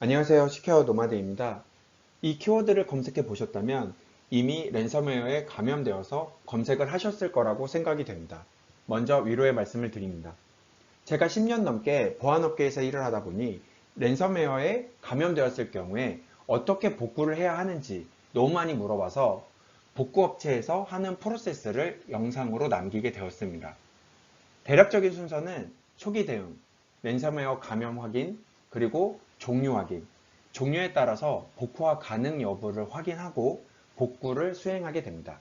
안녕하세요. 시케어 노마드입니다. 이 키워드를 검색해 보셨다면 이미 랜섬웨어에 감염되어서 검색을 하셨을 거라고 생각이 됩니다. 먼저 위로의 말씀을 드립니다. 제가 10년 넘게 보안업계에서 일을 하다 보니 랜섬웨어에 감염되었을 경우에 어떻게 복구를 해야 하는지 너무 많이 물어봐서 복구업체에서 하는 프로세스를 영상으로 남기게 되었습니다. 대략적인 순서는 초기 대응, 랜섬웨어 감염 확인, 그리고 종류 확인. 종류에 따라서 복구화 가능 여부를 확인하고 복구를 수행하게 됩니다.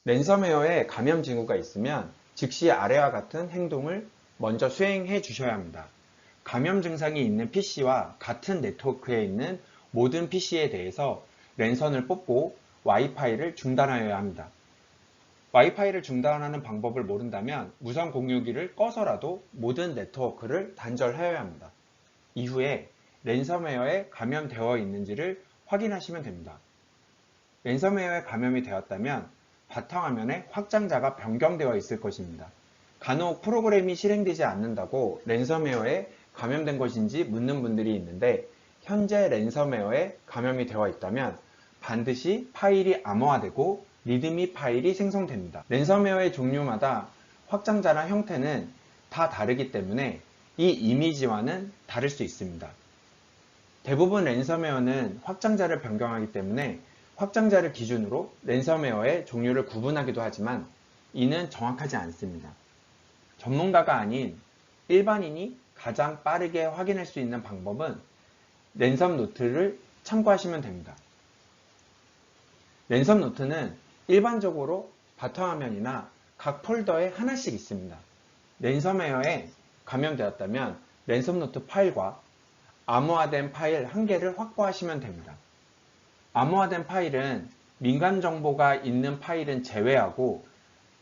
랜섬웨어에 감염 징후가 있으면 즉시 아래와 같은 행동을 먼저 수행해 주셔야 합니다. 감염 증상이 있는 PC와 같은 네트워크에 있는 모든 PC에 대해서 랜선을 뽑고 와이파이를 중단하여야 합니다. 와이파이를 중단하는 방법을 모른다면 무선 공유기를 꺼서라도 모든 네트워크를 단절하여야 합니다. 이후에 랜섬웨어에 감염되어 있는지를 확인하시면 됩니다. 랜섬웨어에 감염이 되었다면 바탕화면에 확장자가 변경되어 있을 것입니다. 간혹 프로그램이 실행되지 않는다고 랜섬웨어에 감염된 것인지 묻는 분들이 있는데 현재 랜섬웨어에 감염이 되어 있다면 반드시 파일이 암호화되고 리드미 파일이 생성됩니다. 랜섬웨어의 종류마다 확장자나 형태는 다 다르기 때문에 이 이미지와는 다를 수 있습니다. 대부분 랜섬웨어는 확장자를 변경하기 때문에 확장자를 기준으로 랜섬웨어의 종류를 구분하기도 하지만 이는 정확하지 않습니다. 전문가가 아닌 일반인이 가장 빠르게 확인할 수 있는 방법은 랜섬 노트를 참고하시면 됩니다. 랜섬 노트는 일반적으로 바탕화면이나 각 폴더에 하나씩 있습니다. 랜섬웨어에 감염되었다면 랜섬 노트 파일과 암호화된 파일 한 개를 확보하시면 됩니다. 암호화된 파일은 민간 정보가 있는 파일은 제외하고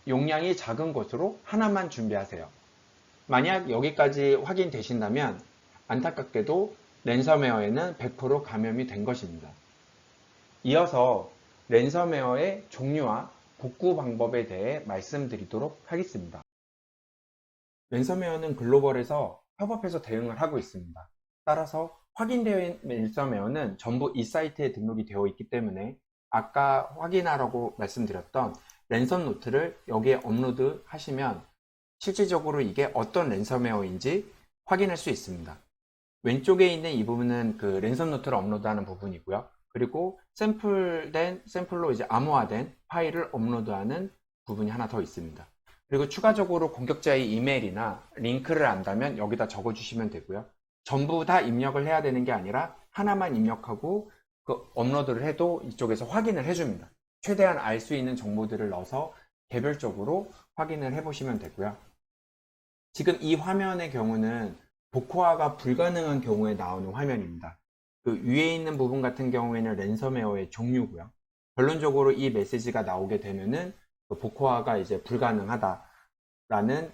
용량이 작은 것으로 하나만 준비하세요. 만약 여기까지 확인되신다면 안타깝게도 랜섬웨어에는 100% 감염이 된 것입니다. 이어서 랜섬웨어의 종류와 복구 방법에 대해 말씀드리도록 하겠습니다. 랜섬웨어는 글로벌에서 협업해서 대응을 하고 있습니다. 따라서 확인되어 있는 랜섬웨어는 전부 이 사이트에 등록이 되어 있기 때문에 아까 확인하라고 말씀드렸던 랜섬 노트를 여기에 업로드 하시면 실질적으로 이게 어떤 랜섬웨어인지 확인할 수 있습니다. 왼쪽에 있는 이 부분은 그 랜섬 노트를 업로드하는 부분이고요. 그리고 샘플로 이제 암호화된 파일을 업로드하는 부분이 하나 더 있습니다. 그리고 추가적으로 공격자의 이메일이나 링크를 안다면 여기다 적어주시면 되고요. 전부 다 입력을 해야 되는 게 아니라 하나만 입력하고 그 업로드를 해도 이쪽에서 확인을 해줍니다. 최대한 알 수 있는 정보들을 넣어서 개별적으로 확인을 해보시면 되고요. 지금 이 화면의 경우는 복호화가 불가능한 경우에 나오는 화면입니다. 그 위에 있는 부분 같은 경우에는 랜섬웨어의 종류고요. 결론적으로 이 메시지가 나오게 되면은 그 복호화가 이제 불가능하다라는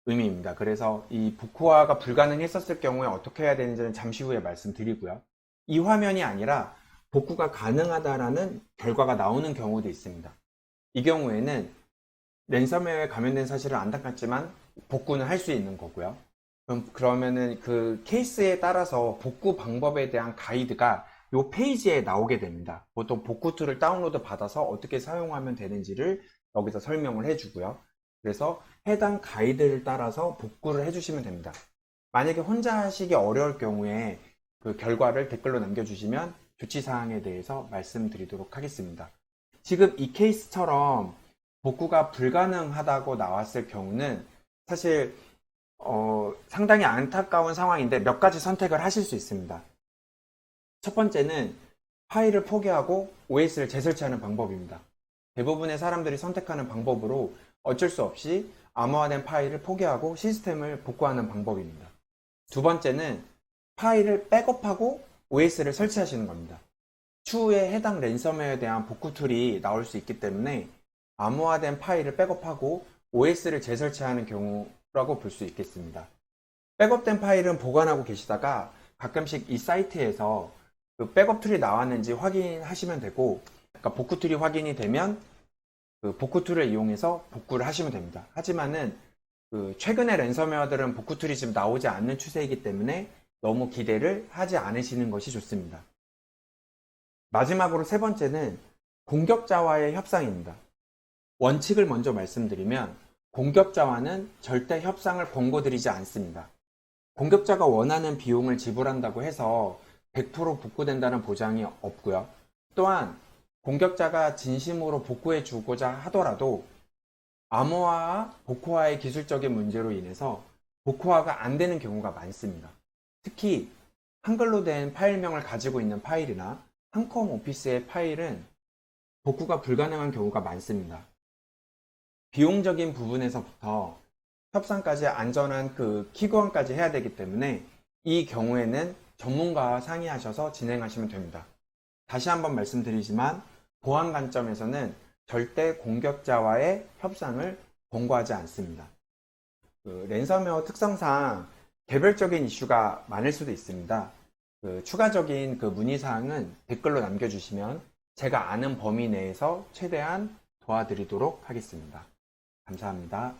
의미입니다. 그래서 이 복호화가 불가능했었을 경우에 어떻게 해야 되는지는 잠시 후에 말씀드리고요. 이 화면이 아니라 복구가 가능하다라는 결과가 나오는 경우도 있습니다. 이 경우에는 랜섬웨어에 감염된 사실은 안타깝지만 복구는 할 수 있는 거고요. 그러면은 그 케이스에 따라서 복구 방법에 대한 가이드가 이 페이지에 나오게 됩니다. 보통 복구 툴을 다운로드 받아서 어떻게 사용하면 되는지를 여기서 설명을 해주고요. 그래서 해당 가이드를 따라서 복구를 해주시면 됩니다. 만약에 혼자 하시기 어려울 경우에 그 결과를 댓글로 남겨주시면 조치사항에 대해서 말씀드리도록 하겠습니다. 지금 이 케이스처럼 복구가 불가능하다고 나왔을 경우는 사실 상당히 안타까운 상황인데 몇 가지 선택을 하실 수 있습니다. 첫 번째는 파일을 포기하고 OS를 재설치하는 방법입니다. 대부분의 사람들이 선택하는 방법으로 어쩔 수 없이 암호화된 파일을 포기하고 시스템을 복구하는 방법입니다. 두 번째는 파일을 백업하고 OS를 설치하시는 겁니다. 추후에 해당 랜섬웨어에 대한 복구 툴이 나올 수 있기 때문에 암호화된 파일을 백업하고 OS를 재설치하는 경우라고 볼 수 있겠습니다. 백업된 파일은 보관하고 계시다가 가끔씩 이 사이트에서 그 백업 툴이 나왔는지 확인하시면 되고, 그러니까 복구 툴이 확인이 되면 그 복구 툴을 이용해서 복구를 하시면 됩니다. 하지만은 그 최근의 랜섬웨어들은 복구 툴이 지금 나오지 않는 추세이기 때문에 너무 기대를 하지 않으시는 것이 좋습니다. 마지막으로 세 번째는 공격자와의 협상입니다. 원칙을 먼저 말씀드리면 공격자와는 절대 협상을 권고드리지 않습니다. 공격자가 원하는 비용을 지불한다고 해서 100% 복구된다는 보장이 없고요. 또한 공격자가 진심으로 복구해 주고자 하더라도 암호화와 복호화의 기술적인 문제로 인해서 복호화가 안 되는 경우가 많습니다. 특히 한글로 된 파일명을 가지고 있는 파일이나 한컴 오피스의 파일은 복구가 불가능한 경우가 많습니다. 비용적인 부분에서부터 협상까지 안전한 그 키교환까지 해야 되기 때문에 이 경우에는 전문가와 상의하셔서 진행하시면 됩니다. 다시 한번 말씀드리지만 보안 관점에서는 절대 공격자와의 협상을 권고하지 않습니다. 랜섬웨어 특성상 개별적인 이슈가 많을 수도 있습니다. 추가적인 문의사항은 댓글로 남겨주시면 제가 아는 범위 내에서 최대한 도와드리도록 하겠습니다. 감사합니다.